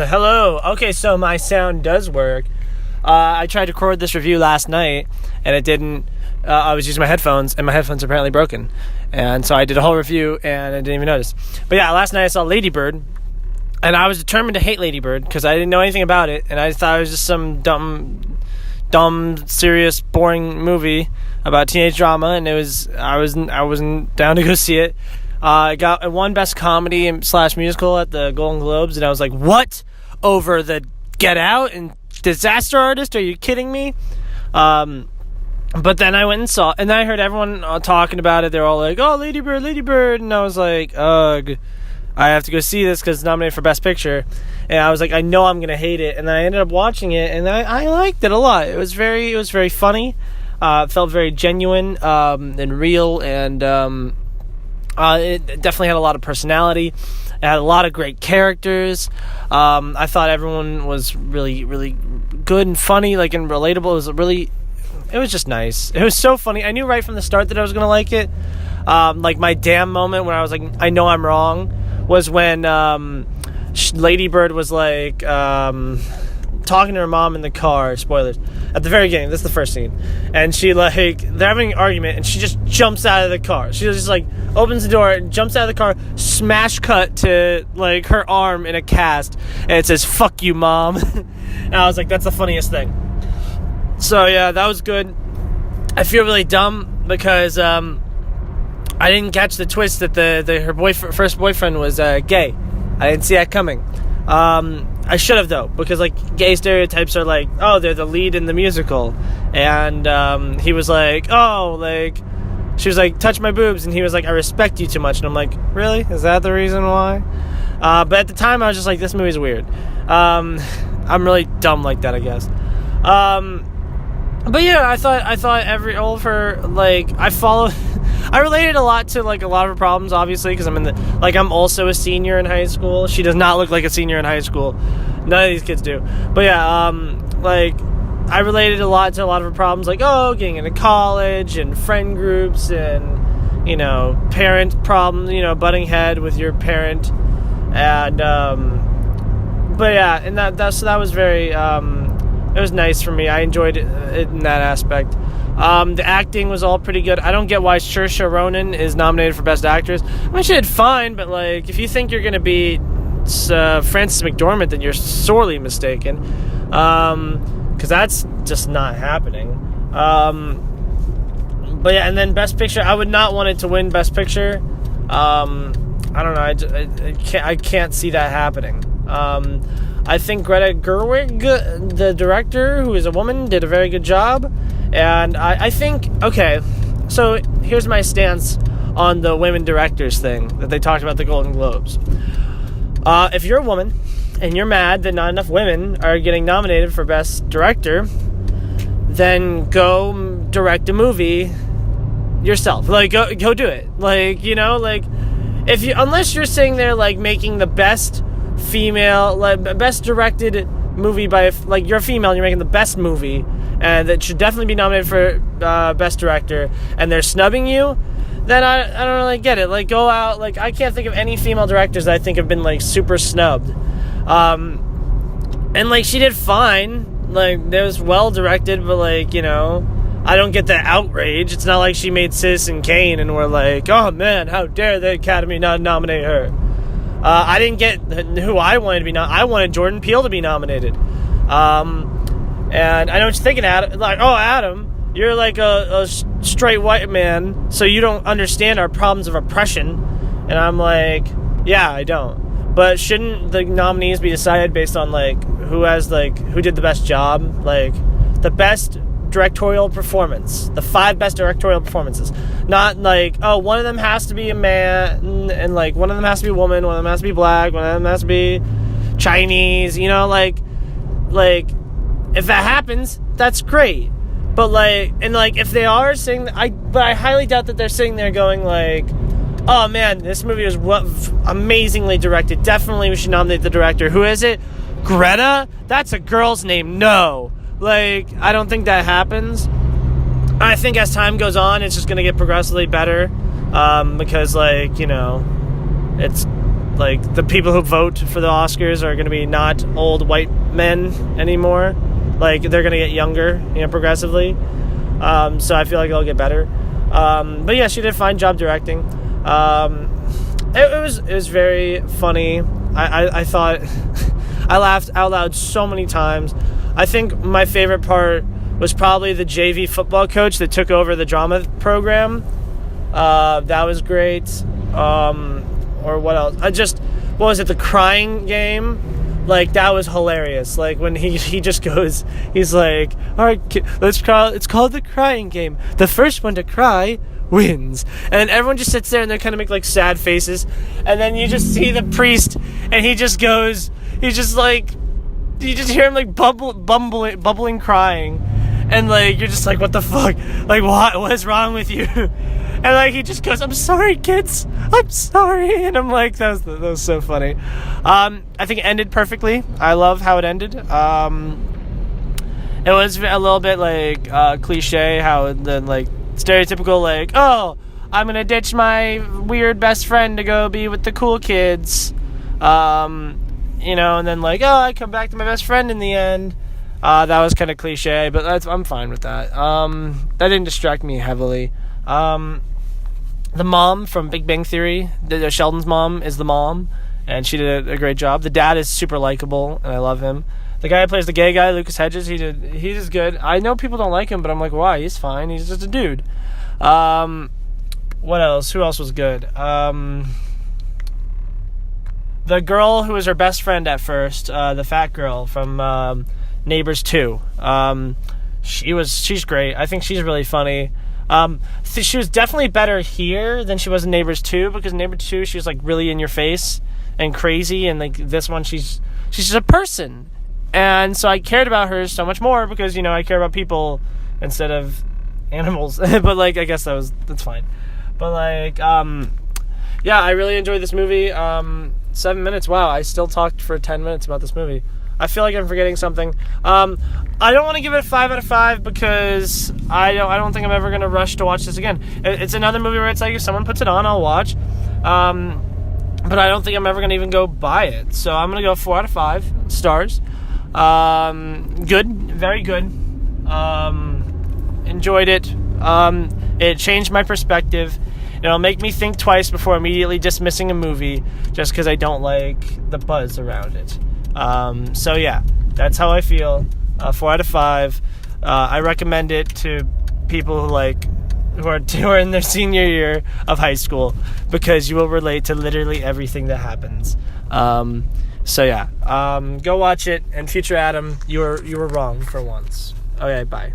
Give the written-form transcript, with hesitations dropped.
Hello. Okay, so my sound does work. I tried to record this review last night, and it didn't. I was using my headphones, and my headphones are apparently broken. And so I did a whole review, and I didn't even notice. But yeah, last night I saw Lady Bird, and I was determined to hate Lady Bird because I didn't know anything about it, and I thought it was just some dumb, serious, boring movie about teenage drama, and I wasn't down to go see it. It won Best Comedy / Musical at the Golden Globes, and I was like, what? Over the Get Out and Disaster Artist? Are you kidding me? But then I went and saw, and then I heard everyone talking about it. They're all like, oh, Lady Bird, and I was like, ugh, I have to go see this because it's nominated for Best Picture. And I was like, I know I'm going to hate it. And then I ended up watching it, and I liked it a lot. It was very funny. It felt very genuine and real, and it definitely had a lot of personality. It had a lot of great characters. I thought everyone was really, really good and funny, and relatable. It was just nice. It was so funny. I knew right from the start that I was going to like it. My damn moment when I was like, I know I'm wrong, was when Lady Bird was like talking to her mom in the car. Spoilers. At the very beginning, this is the first scene. And they're having an argument, and she just jumps out of the car. She just opens the door and jumps out of the car, smash cut to her arm in a cast, and it says, fuck you, Mom. And I was like, that's the funniest thing. So yeah, that was good. I feel really dumb because I didn't catch the twist that her first boyfriend was gay. I didn't see that coming. I should have, though, because gay stereotypes are they're the lead in the musical, and he was she was like, touch my boobs, and he was like, I respect you too much, and I'm like, really? Is that the reason why? But at the time I was just like, this movie's weird. I'm really dumb like that, I guess. But yeah, I thought all of her, I related a lot to, a lot of her problems, obviously, because I'm also a senior in high school. She does not look like a senior in high school. None of these kids do. But yeah, I related a lot to a lot of her problems, getting into college, and friend groups, and, parent problems, butting head with your parent, and, but yeah, and that was very, it was nice for me. I enjoyed it in that aspect. The acting was all pretty good. I don't get why Saoirse Ronan is nominated for Best Actress. I mean, she did fine, but if you think you're going to be Frances McDormand, then you're sorely mistaken. Because that's just not happening. But yeah, and then Best Picture, I would not want it to win Best Picture. I don't know. I can't see that happening. I think Greta Gerwig, the director, who is a woman, did a very good job. And I think, okay, so here's my stance on the women directors thing that they talked about at the Golden Globes. If you're a woman and you're mad that not enough women are getting nominated for Best Director, then go direct a movie yourself. Go do it. If you, unless you're sitting there making the best female, best directed movie by, you're a female and you're making the best movie, and that should definitely be nominated for Best Director, and they're snubbing you, then I don't really get it. Go out, I can't think of any female directors that I think have been, super snubbed. And, she did fine. It was well directed, but, I don't get the outrage. It's not like she made Citizen Kane, and we're like, oh, man, how dare the Academy not nominate her. I didn't get who I wanted to be nominated. I wanted Jordan Peele to be nominated. And I know what you're thinking, Adam. Adam, you're a straight white man, so you don't understand our problems of oppression. And I'm like, yeah, I don't. But shouldn't the nominees be decided based on, who did the best job? The best directorial performance. The 5 best directorial performances. Not, one of them has to be a man, and, one of them has to be a woman, one of them has to be black, one of them has to be Chinese, if that happens, that's great. But, if they are sitting, but I highly doubt that they're sitting there going, oh, man, this movie was amazingly directed. Definitely we should nominate the director. Who is it? Greta? That's a girl's name. No. I don't think that happens. I think as time goes on, it's just going to get progressively better. Because, it's like the people who vote for the Oscars are going to be not old white men anymore. Like they're going to get younger, progressively. So I feel like it'll get better. But yeah, she did a fine job directing. It was very funny. I thought I laughed out loud so many times. I think my favorite part was probably the JV football coach that took over the drama program. That was great. Or what else? What was it? The crying game? Like, that was hilarious. Like, when he just goes, he's like, all right, it's called the crying game. The first one to cry wins. And everyone just sits there and they kind of make like sad faces. And then you just see the priest and he just goes, you just hear him like bubbling crying. And like, you're just like, what the fuck? Like, what is wrong with you? And like, he just goes, I'm sorry, kids. I'm sorry. And I'm like, that was so funny. I think it ended perfectly. I love how it ended. It was a little bit like cliche, how the like stereotypical like, oh, I'm gonna ditch my weird best friend to go be with the cool kids. And then like, oh, I come back to my best friend in the end. That was kind of cliche, but I'm fine with that. That didn't distract me heavily. The mom from Big Bang Theory, Sheldon's mom, is the mom, and she did a great job. The dad is super likable, and I love him. The guy who plays the gay guy, Lucas Hedges, he's good. I know people don't like him, but I'm like, why? He's fine. He's just a dude. What else? Who else was good? The girl who was her best friend at first, the fat girl from Neighbors 2. She's great. I think she's really funny. She was definitely better here than she was in Neighbors 2, because in Neighbors 2 she was like really in your face and crazy, and like this one she's just a person, and so I cared about her so much more because I care about people instead of animals. But like, I guess that's fine. But like, yeah, I really enjoyed this movie. 7 minutes. Wow, I still talked for 10 minutes about this movie. I feel like I'm forgetting something. I don't want to give it a 5 out of 5 because I don't think I'm ever going to rush to watch this again. It's another movie where it's like, if someone puts it on, I'll watch. But I don't think I'm ever going to even go buy it. So I'm going to go 4 out of 5 stars. Good. Very good. Enjoyed it. It changed my perspective. It'll make me think twice before immediately dismissing a movie just because I don't like the buzz around it. So yeah, that's how I feel. 4 out of 5. I recommend it to people who are in their senior year of high school, because you will relate to literally everything that happens. So yeah, go watch it. And future Adam, you were wrong for once. Okay, bye.